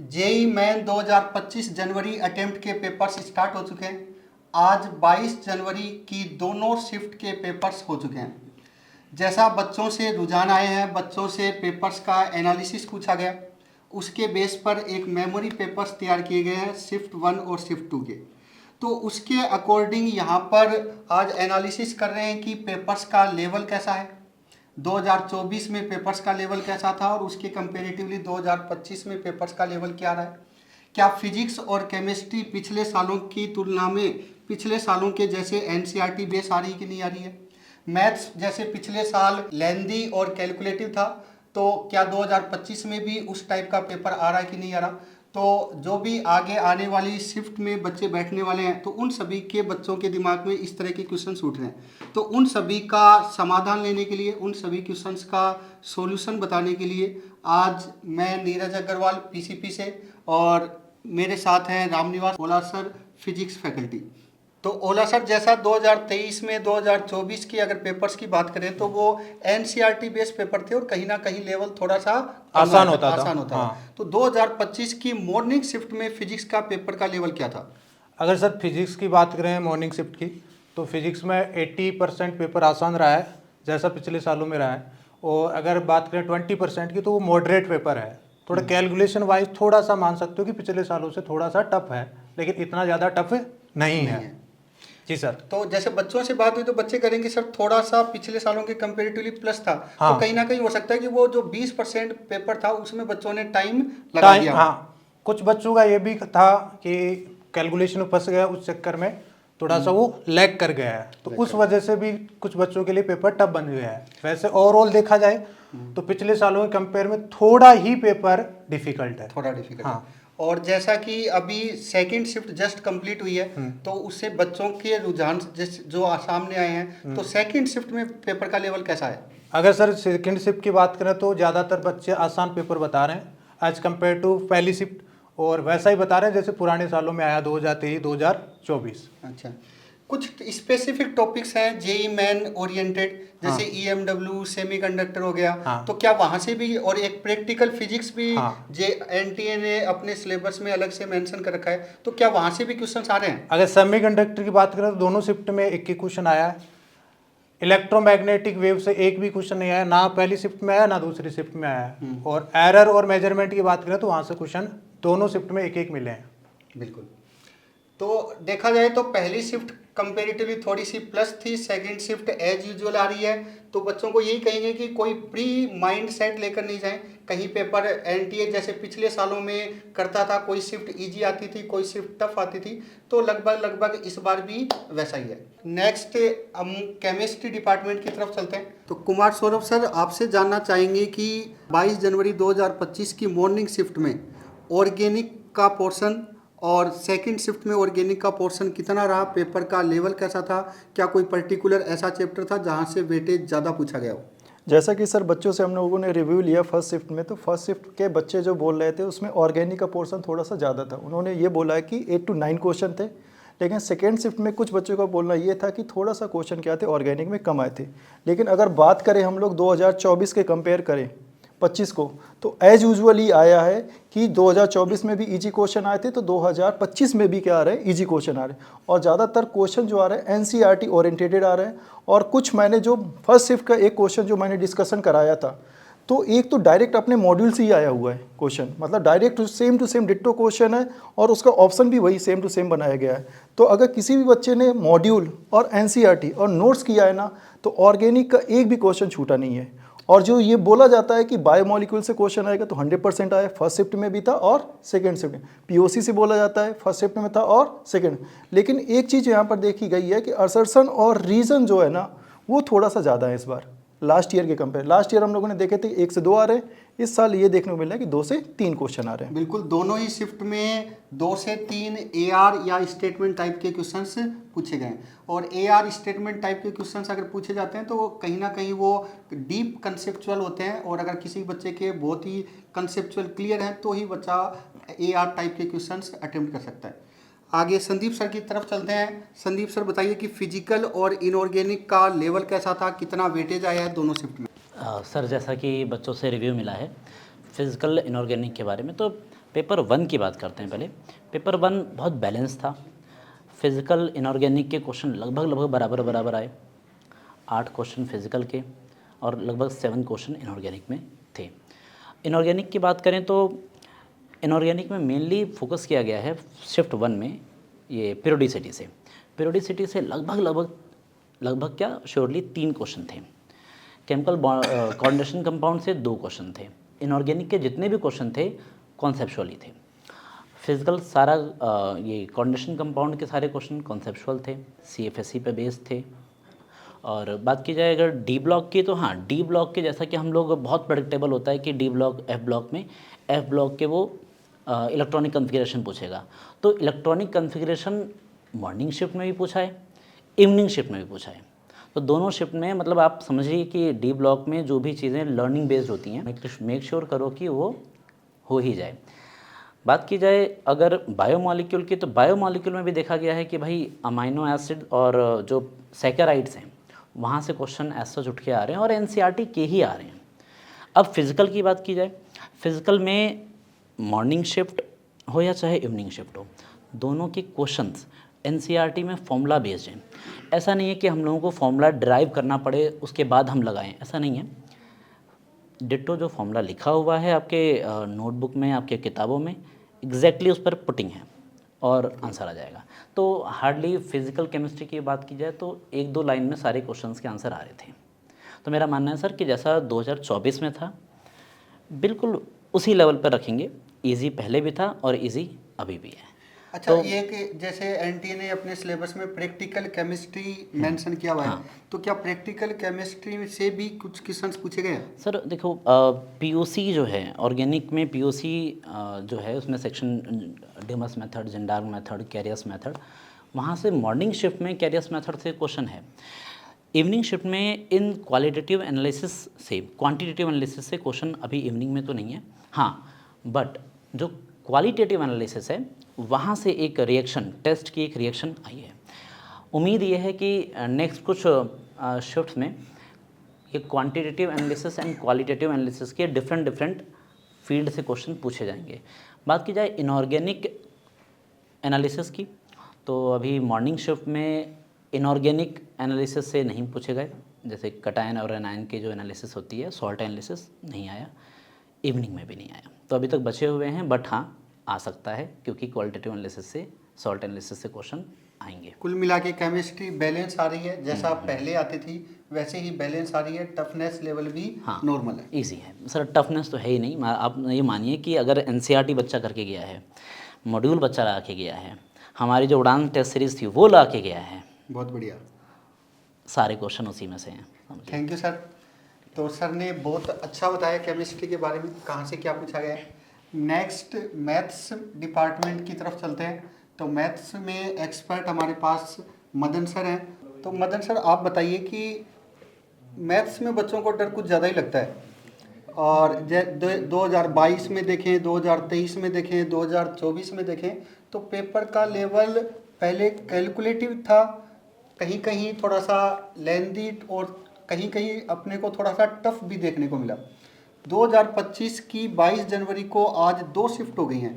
JEE main 2025 जनवरी attempt के papers start हो चुके हैं। आज 22 जनवरी की दोनों शिफ्ट के पेपर्स हो चुके हैं। जैसा बच्चों से रुझान आए हैं, बच्चों से पेपर्स का एनालिसिस पूछा गया, उसके बेस पर एक मेमोरी पेपर्स तैयार किए गए हैं शिफ्ट 1 और शिफ्ट 2 के। तो उसके अकॉर्डिंग यहाँ पर आज एनालिसिस कर रहे हैं कि पेपर्स का लेवल कैसा है, 2024 में पेपर्स का लेवल कैसा था और उसके कंपेरेटिवली 2025 में पेपर्स का लेवल क्या रहा है। क्या फिजिक्स और केमिस्ट्री पिछले सालों की तुलना में पिछले सालों के जैसे एनसीईआरटी बेस आ रही कि नहीं आ रही है। मैथ्स जैसे पिछले साल लेंदी और कैलकुलेटिव था, तो क्या 2025 में भी उस टाइप का पेपर आ रहा है कि नहीं आ रहा। तो जो भी आगे आने वाली शिफ्ट में बच्चे बैठने वाले हैं, तो उन सभी के बच्चों के दिमाग में इस तरह के क्वेश्चंस उठ रहे हैं। तो उन सभी का समाधान लेने के लिए, उन सभी क्वेश्चंस का सॉल्यूशन बताने के लिए आज मैं नीरज अग्रवाल पीसीपी से, और मेरे साथ हैं रामनिवास ओला सर, फिजिक्स फैकल्टी। तो ओला सर, जैसा 2023 में 2024 की अगर पेपर्स की बात करें तो वो एनसीईआरटी बेस्ड पेपर थे और कहीं ना कहीं लेवल थोड़ा सा आसान होता था। हाँ। तो 2025 की मॉर्निंग शिफ्ट में फिजिक्स का पेपर का लेवल क्या था। अगर सर फिजिक्स की बात करें मॉर्निंग शिफ्ट की, तो फिजिक्स में 80% पेपर आसान रहा है जैसा पिछले सालों में रहा है। और अगर बात करें 20% की, तो वो मॉडरेट पेपर है। थोड़ा कैलकुलेशन वाइज थोड़ा सा मान सकते हो कि पिछले सालों से थोड़ा सा टफ है, लेकिन इतना ज़्यादा टफ नहीं है। जी सर। तो जैसे बच्चों से बात हुई तो बच्चे करेंगे सर थोड़ा सा पिछले सालों के कंपेरेटिवली प्लस था। हाँ। तो कहीं ना कहीं हो सकता है कि वो जो 20% पेपर था उसमें बच्चों ने टाइम लगा दिया। हाँ, कुछ बच्चों का ये भी था कि कैलकुलेशन में फंस गया, उस चक्कर में थोड़ा सा वो लैग कर गया है, तो उस वजह से भी कुछ बच्चों के लिए पेपर टफ बन गया है। वैसे ओवरऑल देखा जाए तो पिछले सालों के कंपेयर में थोड़ा ही पेपर डिफिकल्ट है, थोड़ा डिफिकल्ट। हाँ। और जैसा कि अभी सेकंड शिफ्ट जस्ट कंप्लीट हुई है, तो उससे बच्चों के रुझान जो सामने आए हैं, तो सेकंड शिफ्ट में पेपर का लेवल कैसा है। अगर सर सेकंड शिफ्ट की बात करें तो ज़्यादातर बच्चे आसान पेपर बता रहे हैं एज कम्पेयर टू पहली शिफ्ट, और वैसा ही बता रहे हैं जैसे पुराने सालों में आया 2023 2024। अच्छा, कुछ स्पेसिफिक टॉपिक्स हैं जेई मेन ओरिएंटेड, जैसे हाँ। ईएमडब्ल्यू सेमीकंडक्टर हो गया। हाँ। तो क्या वहां से भी, और एक प्रैक्टिकल फिजिक्स भी हाँ। जे एनटीए ने अपने सिलेबस में अलग से मेंशन कर रखा है, तो क्या वहां से भी क्वेश्चंस आ रहे हैं। अगर सेमीकंडक्टर की बात करें तो दोनों शिफ्ट में एक ही क्वेश्चन आया है। इलेक्ट्रोमैग्नेटिक वेव से एक भी क्वेश्चन नहीं आया, ना पहली शिफ्ट में आया ना दूसरी शिफ्ट में आया। और एरर और मेजरमेंट की बात करें तो वहां से क्वेश्चन दोनों शिफ्ट में एक एक मिले हैं। बिल्कुल। तो देखा जाए तो पहली शिफ्ट कंपेरेटिवली थोड़ी सी प्लस थी, सेकंड शिफ्ट एज यूजुअल आ रही है। तो बच्चों को यही कहेंगे कि कोई प्री माइंड सेट लेकर नहीं जाएं, कहीं पेपर एनटीए जैसे पिछले सालों में करता था, कोई शिफ्ट इजी आती थी, कोई शिफ्ट टफ आती थी, तो लगभग इस बार भी वैसा ही है। नेक्स्ट हम केमिस्ट्री डिपार्टमेंट की तरफ चलते हैं। तो कुमार सौरभ सर, आपसे जानना चाहेंगे कि 22 जनवरी 2025 की मॉर्निंग शिफ्ट में ऑर्गेनिक का पोर्शन और सेकंड शिफ्ट में ऑर्गेनिक का पोर्शन कितना रहा, पेपर का लेवल कैसा था, क्या कोई पर्टिकुलर ऐसा चैप्टर था जहां से वेटेज ज़्यादा पूछा गया हो। जैसा कि सर बच्चों से हम लोगों ने रिव्यू लिया फर्स्ट शिफ्ट में, तो फर्स्ट शिफ्ट के बच्चे जो बोल रहे थे उसमें ऑर्गेनिक का पोर्शन थोड़ा सा ज़्यादा था। उन्होंने ये बोला है कि 8 to 9 क्वेश्चन थे, लेकिन सेकेंड शिफ्ट में कुछ बच्चों का बोलना ये था कि थोड़ा सा क्वेश्चन क्या थे ऑर्गेनिक में कम आए थे। लेकिन अगर बात करें हम लोग 2024 के कंपेयर करें 25 को, तो एज यूजुअली आया है कि 2024 में भी इजी क्वेश्चन आए थे, तो 2025 में भी क्या आ रहे हैं, इजी क्वेश्चन आ रहे हैं। और ज़्यादातर क्वेश्चन जो आ रहे हैं एनसीईआरटी ओरिएंटेड आ रहे हैं। और कुछ मैंने जो फर्स्ट शिफ्ट का एक क्वेश्चन जो मैंने डिस्कशन कराया था, तो एक तो डायरेक्ट अपने मॉड्यूल से ही आया हुआ है क्वेश्चन, मतलब direct to same ditto question है, और उसका ऑप्शन भी वही सेम टू सेम बनाया गया है। तो अगर किसी भी बच्चे ने मॉड्यूल और एनसीईआरटी और नोट्स किया है ना, तो ऑर्गेनिक का एक भी क्वेश्चन छूटा नहीं है। और जो ये बोला जाता है कि बायोमोलिक्यूल से क्वेश्चन आएगा, तो 100% आया, फर्स्ट शिफ्ट में भी था और सेकंड शिफ्ट में। पीओसी से बोला जाता है, फर्स्ट शिफ्ट में था और सेकंड। लेकिन एक चीज़ यहाँ पर देखी गई है कि असर्शन और रीज़न जो है ना, वो थोड़ा सा ज़्यादा है इस बार लास्ट ईयर के कंपेयर। लास्ट ईयर हम लोगों ने देखे थे 1 से 2 आ रहे हैं, इस साल ये देखने को मिल रहा है कि 2 से 3 क्वेश्चन आ रहे हैं। बिल्कुल, दोनों ही शिफ्ट में 2 से 3 एआर या स्टेटमेंट टाइप के क्वेश्चंस पूछे गए। और एआर स्टेटमेंट टाइप के क्वेश्चंस अगर पूछे जाते हैं तो कहीं ना कहीं वो डीप कंसेप्चुअल होते हैं, और अगर किसी बच्चे के बहुत ही कंसेप्चुअल क्लियर हैं तो ही बच्चा एआर टाइप के क्वेश्चंस अटेम्प्ट कर सकता है। आगे संदीप सर की तरफ चलते हैं। संदीप सर, बताइए कि फिजिकल और इनऑर्गेनिक का लेवल कैसा था, कितना वेटेज आया है दोनों शिफ्ट में। सर, जैसा कि बच्चों से रिव्यू मिला है फिज़िकल इनऑर्गेनिक के बारे में, तो पेपर 1 की बात करते हैं पहले। पेपर 1 बहुत बैलेंस था। फिज़िकल इनऑर्गेनिक के क्वेश्चन लगभग बराबर आए। 8 क्वेश्चन फिज़िकल के और लगभग 7 क्वेश्चन इनऑर्गेनिक में थे। इनऑर्गेनिक की बात करें तो इनऑर्गेनिक में मेनली फोकस किया गया है शिफ्ट 1 में ये पीरियोडिसिटी से लगभग क्या श्योरली 3 क्वेश्चन थे। केमिकल कोऑर्डिनेशन कंपाउंड से 2 क्वेश्चन थे। इनऑर्गेनिक के जितने भी क्वेश्चन थे कॉन्सेप्चुअली थे। फिजिकल सारा ये कोऑर्डिनेशन कंपाउंड के सारे क्वेश्चन कॉन्सेप्चुअल थे, CFSE पे बेस्ड थे। और बात की जाए अगर डी ब्लॉक की, तो हाँ, डी ब्लॉक के जैसा कि हम लोग बहुत प्रेडिक्टेबल होता है कि डी ब्लॉक एफ ब्लॉक में एफ ब्लॉक के वो इलेक्ट्रॉनिक कन्फिग्रेशन पूछेगा। तो इलेक्ट्रॉनिक कन्फिग्रेशन मॉर्निंग शिफ्ट में भी पूछा है, इवनिंग शिफ्ट में भी पूछा है। तो दोनों शिफ्ट में मतलब आप समझिए कि डी ब्लॉक में जो भी चीज़ें लर्निंग बेस्ड होती हैं मेक श्योर करो कि वो हो ही जाए। बात की जाए अगर बायोमॉलिक्यूल की, तो बायोमॉलिक्यूल में भी देखा गया है कि भाई अमाइनो एसिड और जो सैकेराइड्स हैं वहाँ से क्वेश्चन ऐसा उठ के आ रहे हैं और NCERT के ही आ रहे हैं। अब फिज़िकल की बात की जाए, फिज़िकल में मॉर्निंग शिफ्ट हो या चाहे इवनिंग शिफ्ट हो, दोनों के क्वेश्चंस NCERT में फॉर्मूला बेस्ड हैं। ऐसा नहीं है कि हम लोगों को फॉर्मूला ड्राइव करना पड़े उसके बाद हम लगाएं, ऐसा नहीं है। डिट्टो जो फॉर्मूला लिखा हुआ है आपके नोटबुक में, आपके किताबों में, एग्जैक्टली उस पर पुटिंग है और आंसर आ जाएगा। तो हार्डली फिज़िकल केमिस्ट्री की बात की जाए तो 1-2 लाइन में सारे क्वेश्चंस के आंसर आ रहे थे। तो मेरा मानना है सर कि जैसा 2024 में था बिल्कुल उसी लेवल पर रखेंगे। इजी पहले भी था और इजी अभी भी है। अच्छा, ये कि जैसे NTA ने अपने सिलेबस में प्रैक्टिकल केमिस्ट्री मेंशन किया हुआ है, तो क्या प्रैक्टिकल केमिस्ट्री से भी कुछ क्वेश्चंस पूछे गए हैं? सर देखो, POC जो है ऑर्गेनिक में, POC जो है उसमें सेक्शन डिमस मेथड, जिंडार्ग मेथड, कैरियस मेथड, वहाँ से मॉर्निंग शिफ्ट में कैरियस मेथड से क्वेश्चन है। इवनिंग शिफ्ट में इन क्वालिटेटिव एनालिसिस से, क्वांटिटेटिव एनालिसिस से क्वेश्चन अभी इवनिंग में तो नहीं है। हाँ, बट जो क्वालिटेटिव एनालिसिस है वहाँ से एक रिएक्शन, टेस्ट की एक रिएक्शन आई है। उम्मीद ये है कि नेक्स्ट कुछ शिफ्ट्स में ये quantitative analysis and qualitative analysis के डिफरेंट फील्ड से क्वेश्चन पूछे जाएंगे। बात की जाए इनऑर्गेनिक एनालिसिस की, तो अभी मॉर्निंग शिफ्ट में इनऑर्गेनिक एनालिसिस से नहीं पूछे गए, जैसे कटायन और एनायन की जो एनालिसिस होती है, सॉल्ट एनालिसिस नहीं आया, इवनिंग में भी नहीं आया। तो अभी तक बचे हुए हैं, बट हाँ आ सकता है क्योंकि क्वालिटेटिव एनालिसिस से, सॉल्ट एनालिसिस से क्वेश्चन आएंगे। कुल मिला के केमिस्ट्री बैलेंस आ रही है, जैसा पहले आती थी वैसे ही बैलेंस आ रही है। टफनेस लेवल भी नॉर्मल है, ईजी है सर। टफनेस तो है ही नहीं। आप ये मानिए कि अगर NCERT बच्चा करके गया है, मॉड्यूल बच्चा ला के गया है, हमारी जो उड़ान टेस्ट सीरीज़ थी वो ला के गया है, बहुत बढ़िया, सारे क्वेश्चन उसी में से हैं। Thank you sir. तो सर ने बहुत अच्छा बताया केमिस्ट्री के बारे में, कहाँ से क्या पूछा गया है। नेक्स्ट मैथ्स डिपार्टमेंट की तरफ चलते हैं। तो मैथ्स में एक्सपर्ट हमारे पास मदन सर हैं। तो मदन सर, आप बताइए कि मैथ्स में बच्चों को डर कुछ ज़्यादा ही लगता है, और 2022 में देखें, 2023 में देखें, 2024 में देखें, तो पेपर का लेवल पहले कैलकुलेटिव था, कहीं कहीं थोड़ा सा लेंदी और कहीं कहीं अपने को थोड़ा सा टफ भी देखने को मिला। 2025 की 22 जनवरी को आज 2 शिफ्ट हो गई हैं।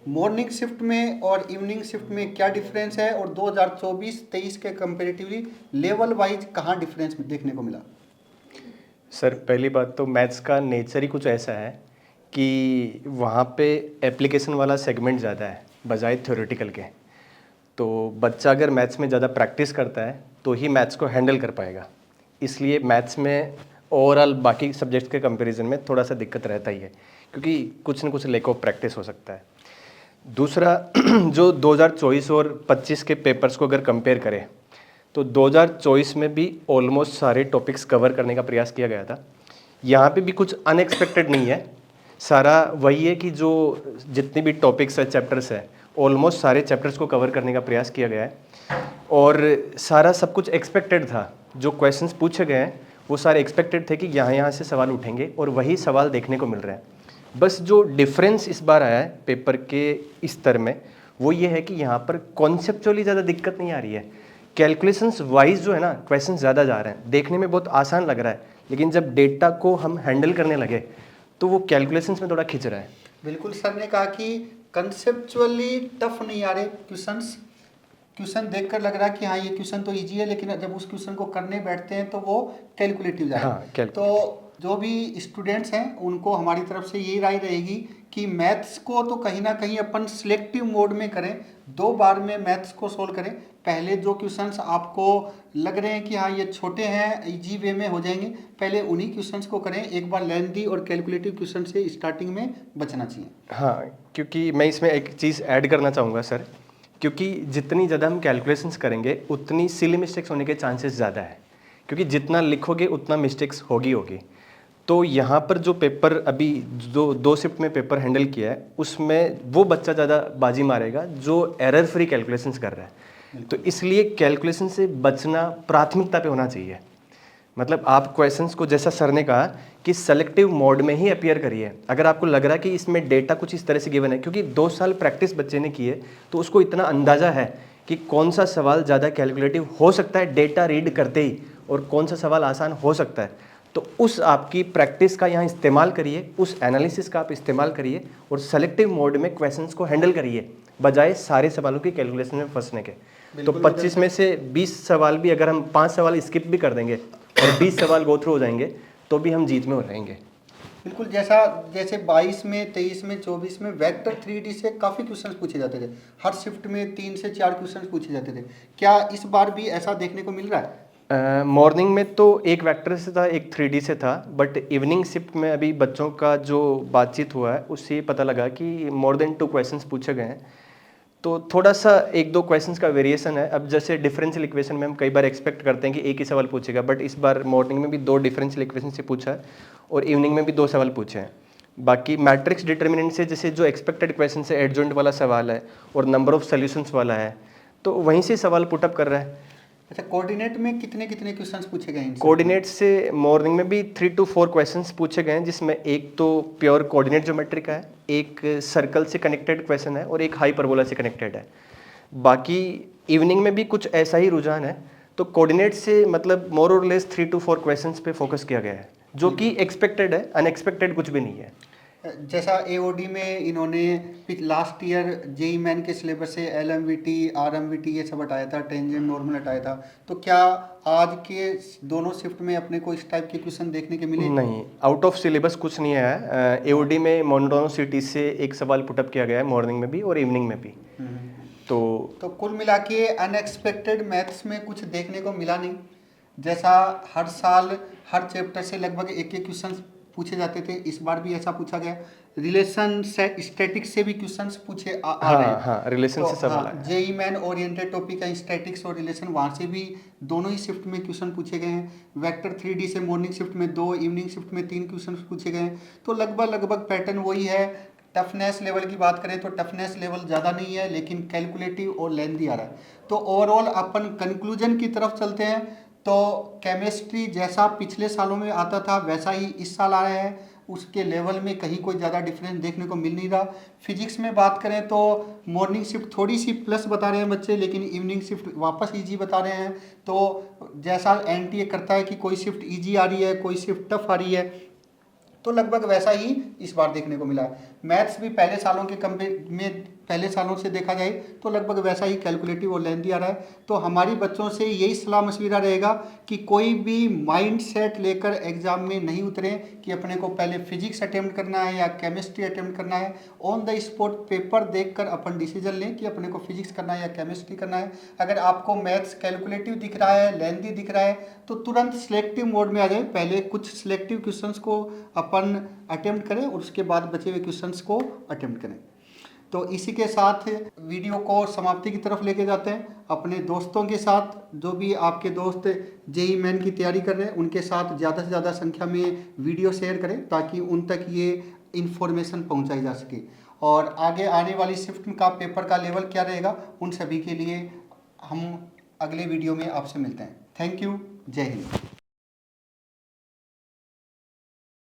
मॉर्निंग शिफ्ट में और इवनिंग शिफ्ट में क्या डिफरेंस है, और 2024-23 के कंपेरेटिवली लेवल वाइज कहाँ डिफरेंस देखने को मिला? सर पहली बात तो मैथ्स का नेचर ही कुछ ऐसा है कि वहाँ पे एप्लीकेशन वाला सेगमेंट ज़्यादा है बजाय थ्योरेटिकल के। तो बच्चा अगर मैथ्स में ज़्यादा प्रैक्टिस करता है तो ही मैथ्स को हैंडल कर पाएगा। इसलिए मैथ्स में ओवरऑल बाकी सब्जेक्ट्स के कंपैरिजन में थोड़ा सा दिक्कत रहता ही है, क्योंकि कुछ न कुछ लैक ऑफ प्रैक्टिस हो सकता है। दूसरा, जो 2024 और 25 के पेपर्स को अगर कंपेयर करें तो 2024 में भी ऑलमोस्ट सारे टॉपिक्स कवर करने का प्रयास किया गया था। यहाँ पे भी कुछ अनएक्सपेक्टेड नहीं है, सारा वही है कि जो जितनी भी टॉपिक्स है, चैप्टर्स है, ऑलमोस्ट सारे चैप्टर्स को कवर करने का प्रयास किया गया है। और सारा सब कुछ एक्सपेक्टेड था। जो क्वेश्चंस पूछे गए हैं वो सारे एक्सपेक्टेड थे कि यहाँ से सवाल उठेंगे और वही सवाल देखने को मिल रहा है। बस जो डिफरेंस इस बार आया है पेपर के स्तर में वो ये है कि यहाँ पर कॉन्सेप्चुअली ज़्यादा दिक्कत नहीं आ रही है। कैलकुलेशंस वाइज जो है ना, क्वेश्चन ज़्यादा जा रहे हैं, देखने में बहुत आसान लग रहा है, लेकिन जब डेटा को हम हैंडल करने लगे तो वो कैलकुलेशंस में थोड़ा खिंच रहा है। बिल्कुल, सर ने कहा कि कंसेप्चुअली टफ नहीं आ रहे क्वेश्चन देखकर लग रहा है कि हाँ ये क्वेश्चन तो इजी है, लेकिन जब उस क्वेश्चन को करने बैठते हैं तो वो कैलकुलेटिव जा रहा है। हाँ, calculative। तो जो भी स्टूडेंट्स हैं उनको हमारी तरफ से ये राय रहेगी कि मैथ्स को तो कहीं ना कहीं अपन सिलेक्टिव मोड में करें, 2 बार में मैथ्स को सोल्व करें। पहले जो क्वेश्चंस आपको लग रहे हैं कि हाँ ये छोटे हैं, इजी वे में हो जाएंगे, पहले उन्हीं क्वेश्चंस को करें। एक बार लेंथी और कैलकुलेटिव क्वेश्चन से स्टार्टिंग में बचना चाहिए। हाँ, क्योंकि मैं इसमें एक चीज़ ऐड करना चाहूँगा सर, क्योंकि जितनी ज़्यादा हम कैलकुलेशंस करेंगे उतनी सिली मिस्टेक्स होने के चांसेस ज़्यादा है, क्योंकि जितना लिखोगे उतना मिस्टेक्स होगी। तो यहाँ पर जो पेपर अभी जो 2 शिफ्ट में पेपर हैंडल किया है उसमें वो बच्चा ज़्यादा बाजी मारेगा जो एरर फ्री कैलकुलेशंस कर रहा है। तो इसलिए कैलकुलेशन से बचना प्राथमिकता पे होना चाहिए। मतलब आप क्वेश्चंस को, जैसा सर ने कहा कि सेलेक्टिव मोड में ही अपीयर करिए। अगर आपको लग रहा है कि इसमें डेटा कुछ इस तरह से गिवन है, क्योंकि 2 साल प्रैक्टिस बच्चे ने की है तो उसको इतना अंदाज़ा है कि कौन सा सवाल ज़्यादा कैलकुलेटिव हो सकता है डेटा रीड करते ही, और कौन सा सवाल आसान हो सकता है। तो उस आपकी प्रैक्टिस का यहाँ इस्तेमाल करिए, उस एनालिसिस का आप इस्तेमाल करिए और सेलेक्टिव मोड में क्वेश्चंस को हैंडल करिए, बजाय सारे सवालों की कैलकुलेशन में फंसने के। तो 25 में से 20 सवाल भी अगर हम 5 सवाल स्किप भी कर देंगे और 20 सवाल गो थ्रू हो जाएंगे तो भी हम जीत में हो रहेंगे। बिल्कुल, जैसे 22 में, 23 में, 24 में वेक्टर 3D से काफ़ी क्वेश्चंस पूछे जाते थे। हर शिफ्ट में 3 से 4 क्वेश्चंस पूछे जाते थे। क्या इस बार भी ऐसा देखने को मिल रहा है? मॉर्निंग में तो एक वेक्टर से था, एक 3D से था, बट इवनिंग शिफ्ट में अभी बच्चों का जो बातचीत हुआ है उससे पता लगा कि मोर देन 2 क्वेश्चंस पूछे गए हैं। तो थोड़ा सा 1-2 क्वेश्चंस का वेरिएशन है। अब जैसे डिफरेंशियल इक्वेशन में हम कई बार एक्सपेक्ट करते हैं कि एक ही सवाल पूछेगा, बट इस बार मॉर्निंग में भी 2 डिफरेंशियल इक्वेशन से पूछा है और इवनिंग में भी 2 सवाल पूछे हैं। बाकी मैट्रिक्स डिटर्मिनेंट से जैसे जो एक्सपेक्टेड क्वेश्चन से एडजॉइंट वाला सवाल है और नंबर ऑफ सोल्यूशंस वाला है, तो वहीं से सवाल पुटअप कर रहा है। अच्छा, कोऑर्डिनेट में कितने क्वेश्चंस पूछे गए हैं? कोऑर्डिनेट से मॉर्निंग में भी 3 to 4 क्वेश्चंस पूछे गए हैं, जिसमें एक तो प्योर कोऑर्डिनेट ज्योमेट्री का है, एक सर्कल से कनेक्टेड क्वेश्चन है और एक हाइपरबोला से कनेक्टेड है। बाकी इवनिंग में भी कुछ ऐसा ही रुझान है। तो कोऑर्डिनेट से मतलब मोर और लेस 3 to 4 क्वेश्चंस पे फोकस किया गया है, जो कि एक्सपेक्टेड है, अनएक्सपेक्टेड कुछ भी नहीं है। जैसा एओडी में इन्होंने लास्ट ईयर जेई मैन के सिलेबस से LMVT, RMVT ये सब हटाया था, टेंजेंट नॉर्मल हटाया था, तो क्या आज के दोनों शिफ्ट में अपने को इस टाइप के क्वेश्चन देखने के मिले? नहीं, आउट ऑफ सिलेबस कुछ नहीं है। एओडी में मोनोटोनिसिटी से एक सवाल पुटअप किया गया है मॉर्निंग में भी और इवनिंग में भी। तो कुल मिला के अनएक्सपेक्टेड मैथ्स में कुछ देखने को मिला नहीं। जैसा हर साल हर चैप्टर से लगभग एक क्वेश्चन पूछे जाते थे, इस बार भी ऐसा पूछा गया। रिलेशन स्टैटिक्स से भी क्वेश्चंस पूछे आ रहे हैं। हाँ, रिलेशन से सवाल आया। जेई मैन ओरिएंटेड टॉपिक है स्टैटिक्स और रिलेशन, वहाँ से भी दोनों ही शिफ्ट में क्वेश्चन पूछे गए हैं। वेक्टर 3D से मॉर्निंग शिफ्ट में 2, इवनिंग शिफ्ट में 3 क्वेश्चन पूछे गए हैं। तो लगभग पैटर्न वही है। टफनेस लेवल की बात करें तो टफनेस लेवल ज़्यादा नहीं है, लेकिन कैलकुलेटिव और लेंथी आ रहा है। तो ओवरऑल अपन कंक्लूजन की तरफ चलते हैं तो केमिस्ट्री जैसा पिछले सालों में आता था वैसा ही इस साल आ रहा है, उसके लेवल में कहीं कोई ज़्यादा डिफरेंस देखने को मिल नहीं रहा। फिजिक्स में बात करें तो मॉर्निंग शिफ्ट थोड़ी सी प्लस बता रहे हैं बच्चे, लेकिन इवनिंग शिफ्ट वापस इजी बता रहे हैं। तो जैसा एनटीए करता है कि कोई शिफ्ट इजी आ रही है, कोई शिफ्ट टफ आ रही है, तो लगभग वैसा ही इस बार देखने को मिला है। मैथ्स भी पहले सालों के पहले सालों से देखा जाए तो लगभग वैसा ही कैलकुलेटिव और लेंथी आ रहा है। तो हमारी बच्चों से यही सलाह मशविरा रहेगा कि कोई भी माइंड सेट लेकर एग्जाम में नहीं उतरे कि अपने को पहले फिजिक्स अटेम्प्ट करना है या केमिस्ट्री अटेम्प्ट करना है। ऑन द स्पॉट पेपर देखकर अपन डिसीजन लें कि अपने को फिजिक्स करना है या केमिस्ट्री करना है। अगर आपको मैथ्स कैलकुलेटिव दिख रहा है, लेंथी दिख रहा है, तो तुरंत सिलेक्टिव मोड में आ जाए। पहले कुछ सिलेक्टिव क्वेश्चंस को अपन अटेम्प्ट करें और उसके बाद बचे हुए क्वेश्चंस को अटेम्प्ट करें। तो इसी के साथ वीडियो को समाप्ति की तरफ लेके जाते हैं। अपने दोस्तों के साथ, जो भी आपके दोस्त जेई मेन की तैयारी कर रहे हैं, उनके साथ ज़्यादा से ज़्यादा संख्या में वीडियो शेयर करें ताकि उन तक ये इन्फॉर्मेशन पहुंचाई जा सके। और आगे आने वाली शिफ्ट का पेपर का लेवल क्या रहेगा, उन सभी के लिए हम अगले वीडियो में आपसे मिलते हैं। Thank you. जय हिंद।